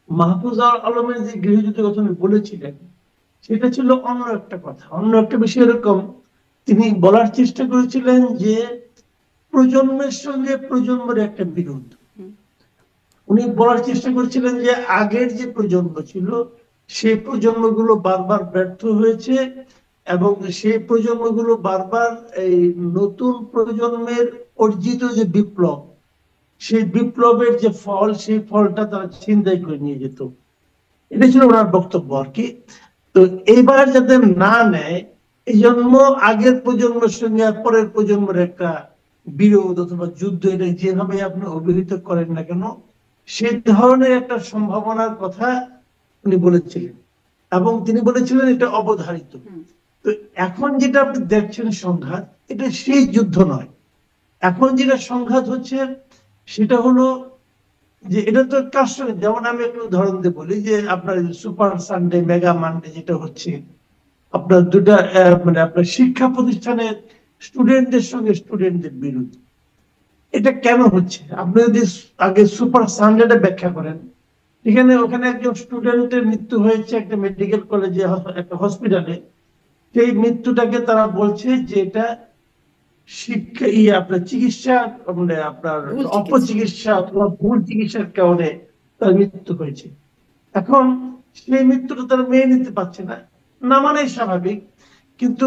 মাহফুজ আলমের যে গৃহযুদ্ধের কথা উনি বলেছিলেন, সেটা ছিল অন্য একটা কথা, অন্য একটা বিষয়। এরকম তিনি বলার চেষ্টা করেছিলেন যে প্রজন্মের সঙ্গে প্রজন্মের একটা বিরোধ। উনি বলার চেষ্টা করেছিলেন যে আগের যে প্রজন্ম ছিল, সেই প্রজন্মগুলো বারবার ব্যর্থ হয়েছে, এবং সেই প্রজন্মগুলো বারবার এই নতুন প্রজন্মের অর্জিত যে বিপ্লব, সেই বিপ্লবের যে ফল, সেই ফলটা তারা ছিনতাই করে নিয়ে যেত। এটা ছিল ওনার বক্তব্য আর কি। তো এবার যাতে না নেয়, এই জন্য আগের প্রজন্মের সঙ্গে পরের প্রজন্মের একটা বিরোধ অথবা যুদ্ধ, এটা যেভাবে আপনি অভিহিত করেন না কেন, সে ধরনের একটা সম্ভাবনার কথা উনি বলেছিলেন, এবং তিনি বলেছিলেন এটা অবধারিত। তো এখন যেটা আপনি দেখছেন সংঘাত, এটা সেই যুদ্ধ নয়। এখন যেটা সংঘাত হচ্ছে, সেটা হলো যে এটা তো কাস্টম। যেমন আমি একটু উদাহরণ দিয়ে বলি যে আপনার সুপার সানডে, মেগা মানডে যেটা হচ্ছে, আপনার দুটা মানে আপনার শিক্ষা প্রতিষ্ঠানের স্টুডেন্টদের সঙ্গে স্টুডেন্টদের বিরোধ। এটা কেন হচ্ছে আপনি যদি আগে সুপার সানডেটা ব্যাখ্যা করেন। এখানে ওখানে একজন স্টুডেন্টের মৃত্যু হয়েছে একটা মেডিকেল কলেজে, একটা হসপিটালে। সেই মৃত্যুটাকে তারা বলছে যে এটা শিক্ষা আপনার চিকিৎসা, মানে আপনার ভুল চিকিৎসা। অপচিকিৎসা অথবা ভুল চিকিৎসার কারণে তার মৃত্যু হয়েছে। এখন সেই মৃত্যুটা তারা মেনে নিতে পারছে না, না মানে স্বাভাবিক। কিন্তু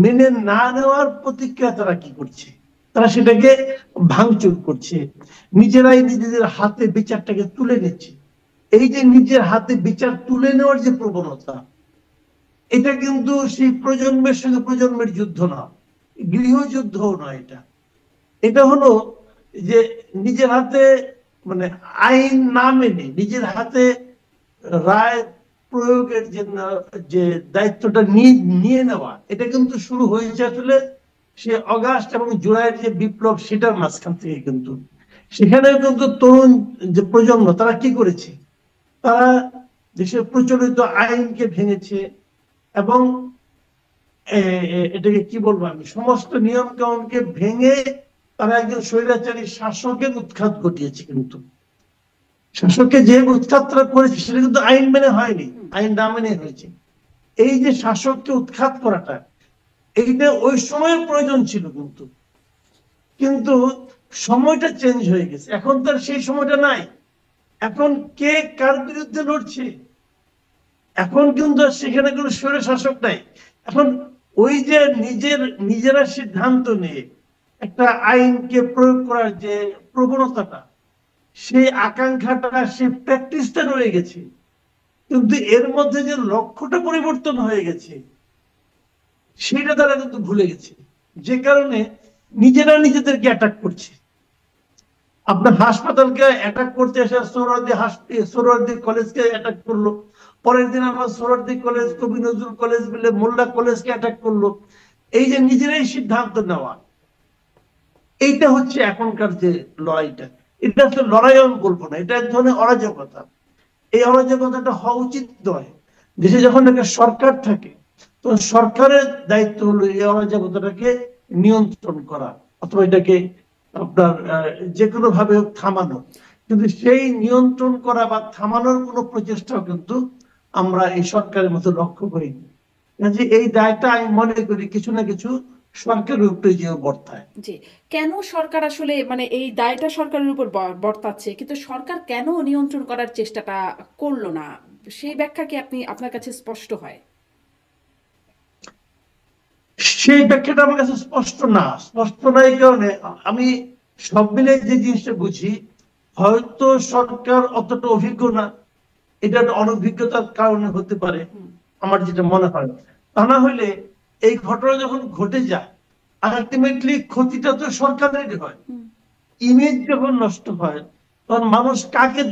মেনে না নেওয়ার প্রতিক্রিয়া তারা কি করছে? তারা সেটাকে ভাঙচুর করছে, নিজেরাই নিজেদের হাতে বিচারটাকে তুলে নিচ্ছে। এই যে নিজের হাতে বিচার তুলে নেওয়ার যে প্রবণতা, এটা কিন্তু সেই প্রজন্মের সঙ্গে প্রজন্মের যুদ্ধ না, গৃহযুদ্ধও নয়। এটা এটা হলো যে নিজের হাতে, মানে আইন না মেনে নিজের হাতে রায় প্রয়োগের যে যে দায়িত্বটা নিয়ে নেওয়া, এটা কিন্তু শুরু হয়েছে আসলে সে অগাস্ট এবং জুলাইয়ের যে বিপ্লব, সেটার মাঝখান থেকে। কিন্তু সেখানেও কিন্তু তরুণ যে প্রজন্ম, তারা কি করেছে? তারা দেশের প্রচলিত আইনকে ভেঙেছে, এবং এটাকে কি বলবো আমি, সমস্ত নিয়ম কানুনকে ভেঙে তারা একজন স্বৈরাচারী শাসকের উৎখাত ঘটিয়েছে। কিন্তু শাসককে যে উৎখাতটা করেছে, সেটা কিন্তু আইন মেনে হয়নি, আইন না মেনে হয়েছে। এই যে শাসককে উৎখাত করাটা, এইটা ওই সময়ের প্রয়োজন ছিল। কিন্তু কিন্তু সময়টা চেঞ্জ হয়ে গেছে, এখন তার সেই সময়টা নাই। এখন কে কার বিরুদ্ধে লড়ছে? এখন কিন্তু সেখানে কোনো স্বৈর শাসক নাই। এখন ওই যে নিজেরা সিদ্ধান্ত নিয়ে একটা আইনকে প্রয়োগ করার যে প্রবণতাটা, সেই আকাঙ্ক্ষাটা, সেই প্র্যাকটিসটা রয়ে গেছে। কিন্তু এর মধ্যে যে লক্ষ্যটা পরিবর্তন হয়ে গেছে, সেটা তারা কিন্তু ভুলে গেছে। যে কারণে নিজেরা নিজেদেরকে অ্যাটাক করছে। আপনার হাসপাতালকে অ্যাটাক করতে এসে সোহরাওয়ার্দী কলেজকে অ্যাটাক করলো, পরের দিন আবার সোহরাওয়ার্দী কলেজ, কবি নজরুল কলেজ বলে মোল্লা কলেজকে অ্যাটাক করলো। এই যে নিজেরাই সিদ্ধান্ত নেওয়া, এইটা হচ্ছে এখনকার যে লড়াইটা। এটা আসলে লড়াই আমি বলবো না, এটা এক ধরনের অরাজকতা। এই অরাজকতাটা হওয়া উচিত নয়। দেশে যখন একটা সরকার থাকে, তখন সরকারের দায়িত্ব হলো এই অরাজকতাটাকে নিয়ন্ত্রণ করা, অথবা এটাকে আপনার যে কোনো ভাবে থামানো। কিন্তু সেই নিয়ন্ত্রণ করা বা থামানোর কোনো প্রচেষ্টাও কিন্তু আমরা এই সরকারের মতো লক্ষ্য করি। কাজে এই দায়টা আমি মনে করি কিছু না কিছু সরকারের উপরে যে বর্তায়। জি। কেন সরকার আসলে মানে এই দায়টা সরকারের উপর বর্তাচ্ছে, কিন্তু সরকার কেন নিয়ন্ত্রণ করার চেষ্টাটা করলো না? সেই ব্যাখ্যা কি আপনার কাছে স্পষ্ট হয়? সেই ব্যাখ্যাটা আমার কাছে স্পষ্ট না। স্পষ্ট না এই কারণে আমি সব মিলে যে জিনিসটা বুঝি, হয়তো সরকার অতটা অভিজ্ঞ না, এটা একটা অনভিজ্ঞতার কারণে হতে পারে, আমার যেটা মনে হয়। তা না হইলে এই ঘটনা যখন ঘটে যায়, আলটিমেটলি ক্ষতিটা তো সরকারেরই হয়। ইমেজ যখন নষ্ট হয়, তখন মানুষ কাকে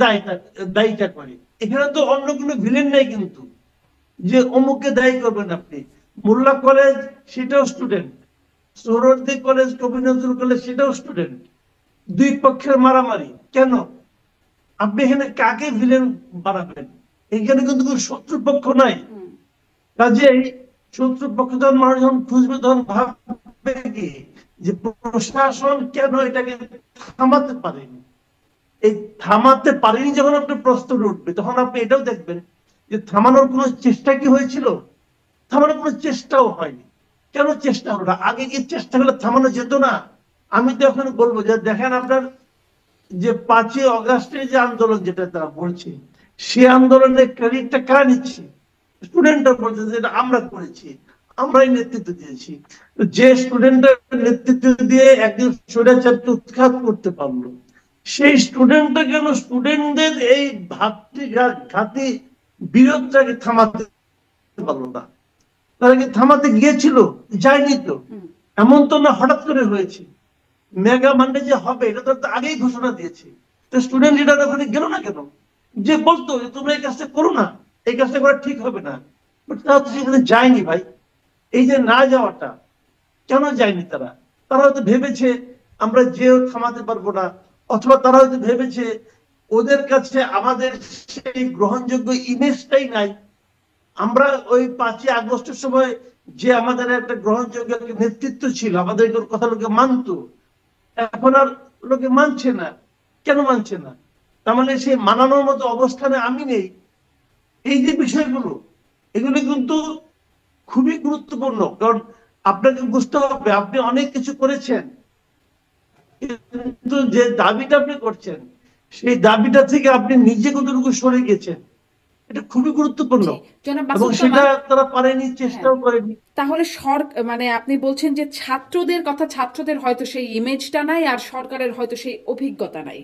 দায়ীটা করে? এখানে তো অন্য কোনো ভিলেন নাই কিন্তু, যে অমুককে দায়ী করবেন আপনি। মোল্লা কলেজ, সেটাও স্টুডেন্ট। সোহরাওয়ার্দী কলেজ, কবি নজরুল কলেজ, সেটাও স্টুডেন্ট। দুই পক্ষের মারামারি কেন? আপনি এখানে কাকে ভিলেন বানাবেন? এখানে কিন্তু কোনো শত্রুপক্ষ নাই। কাজেই শত্রুপক্ষ যখন মানুষ যখন খুঁজবে, তখন ভাববে কি যে প্রশাসন কেন এটাকে থামাতে পারেনি। এই থামাতে পারেনি যখন আপনি প্রশ্ন উঠবে, তখন আপনি এটাও দেখবেন যে থামানোর কোনো চেষ্টা কি হয়েছিল? থামানোর কোনো চেষ্টাও হয়নি। কেন চেষ্টা হলো না? আগে কি চেষ্টা করলে থামানো যেত না? আমি তো এখন বলবো যে দেখেন আপনার যে 5ই অগাস্টের যে আন্দোলন যেটা তারা বলছে, সে আন্দোলনের ক্রেডিটটা কারা নিচ্ছে? স্টুডেন্টরা বলছে যে এটা আমরা করেছি, আমরাই নেতৃত্ব দিয়েছি। তো যে স্টুডেন্টরা নেতৃত্ব দিয়ে একজন স্বৈরাচারকে উৎখাত করতে পারলো, সেই স্টুডেন্টরা কেন স্টুডেন্টদের এই ঘাতি বিরোধটাকে থামাতে পারলো না? তারা কি থামাতে গিয়েছিল? যায়নি তো। এমন তো না হঠাৎ করে হয়েছে। মেগা মান্ডে যে হবে এটা তো আগেই ঘোষণা দিয়েছে। তো স্টুডেন্ট লিডার ওখানে গেল না কেন? যে বলতো যে তোমরা এই কাজটা করো না, এই কাজটা করা ঠিক হবে না, তারা তো সেখানে যায়নি ভাই। এই যে না যাওয়াটা, কেন যায়নি তারা? তারা হয়তো ভেবেছে আমরা যেও থামাতে পারবো না, অথবা তারা হয়তো ভেবেছে ওদের কাছে আমাদের সেই গ্রহণযোগ্য ইমেজটাই নাই। আমরা ওই 5ই আগস্টের সময় যে আমাদের একটা গ্রহণযোগ্য নেতৃত্ব ছিল, আমাদের কথা লোকে মানতো, এখন আর লোকে মানছে না। কেন মানছে না? তার মানে সেই মানানোর মতো অবস্থানে আমি নেই। এই যে বিষয়গুলো, এগুলো কিন্তু খুবই গুরুত্বপূর্ণ। কারণ আপনাকে বুঝতে হবে আপনি অনেক কিছু করেছেন, কিন্তু যে দাবিটা আপনি করছেন সেই দাবিটা থেকে আপনি নিজে কতটুকু সরে গেছেন, এটা খুবই গুরুত্বপূর্ণ। জনাব এবং মাসুদ সেটা কামাল, তারা পারেনি, চেষ্টাও করেনি। তাহলে মানে আপনি বলছেন যে ছাত্রদের হয়তো সেই ইমেজটা নাই আর সরকারের হয়তো সেই অভিজ্ঞতা নাই।